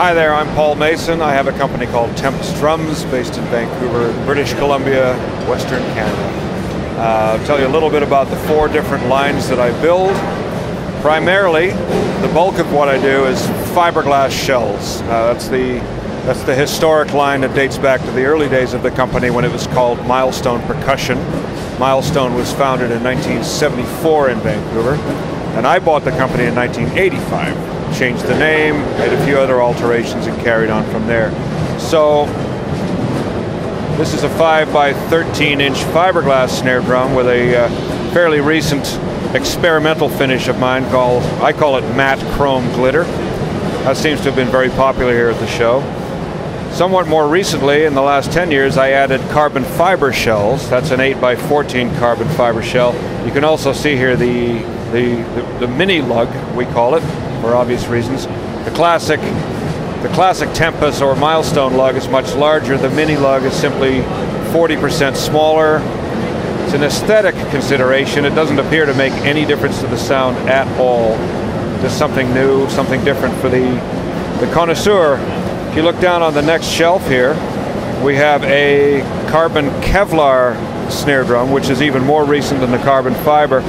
Hi there, I'm Paul Mason. I have a company called Tempus Drums based in Vancouver, British Columbia, Western Canada. I'll tell you a little bit about the 4 different lines that I build. Primarily, the bulk of what I do is fiberglass shells. That's the historic line that dates back to the early days of the company when it was called Milestone Percussion. Milestone was founded in 1974 in Vancouver, and I bought the company in 1985. Changed the name, made a few other alterations, and carried on from there. So this is a 5 by 13 inch fiberglass snare drum with a fairly recent experimental finish of mine I call it matte chrome glitter. That seems to have been very popular here at the show. Somewhat more recently, in the last 10 years, I added carbon fiber shells. That's an 8 by 14 carbon fiber shell. You can also see here the mini lug, we call it, for obvious reasons. The classic Tempus or Milestone lug is much larger. The mini lug is simply 40% smaller. It's an aesthetic consideration. It doesn't appear to make any difference to the sound at all. Just something new, something different for the connoisseur. If you look down on the next shelf here, we have a carbon Kevlar snare drum, which is even more recent than the carbon fiber.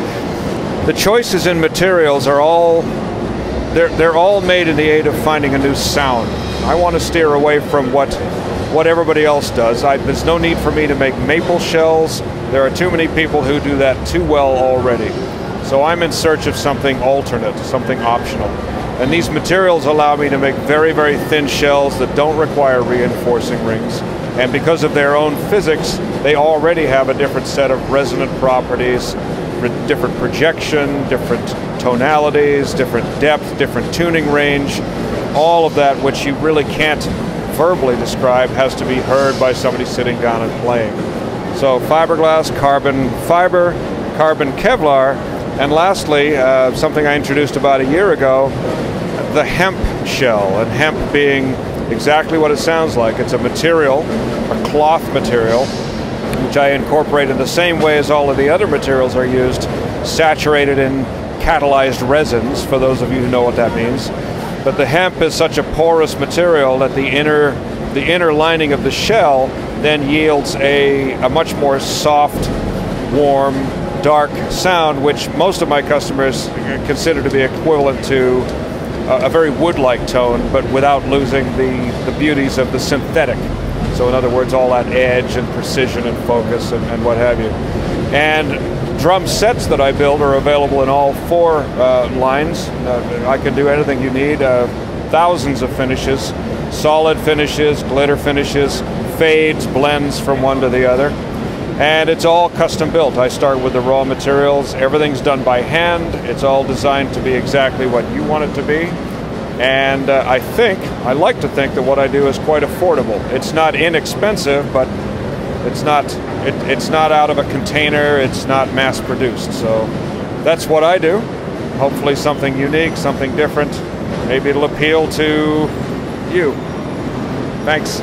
The choices in materials are all they're all made in the aid of finding a new sound. I want to steer away from what everybody else does. There's no need for me to make maple shells. There are too many people who do that too well already. So I'm in search of something alternate, something optional. And these materials allow me to make very, very thin shells that don't require reinforcing rings. And because of their own physics, they already have a different set of resonant properties, different projection, different tonalities, different depth, different tuning range. All of that which you really can't verbally describe has to be heard by somebody sitting down and playing. So fiberglass, carbon fiber, carbon Kevlar, and lastly, something I introduced about a year ago, the hemp shell, and hemp being exactly what it sounds like. It's a material, a cloth material, which I incorporate in the same way as all of the other materials are used, saturated in catalyzed resins, for those of you who know what that means. But the hemp is such a porous material that the inner lining of the shell then yields a much more soft, warm, dark sound, which most of my customers consider to be equivalent to a very wood-like tone, but without losing the beauties of the synthetic. So in other words, all that edge and precision and focus and what have you. And drum sets that I build are available in all 4 lines. I can do anything you need. Thousands of finishes, solid finishes, glitter finishes, fades, blends from one to the other. And it's all custom built. I start with the raw materials. Everything's done by hand. It's all designed to be exactly what you want it to be. And I like to think that what I do is quite affordable. It's not inexpensive, but it's not out of a container. It's not mass produced. So that's what I do. Hopefully something unique, something different. Maybe it'll appeal to you. Thanks.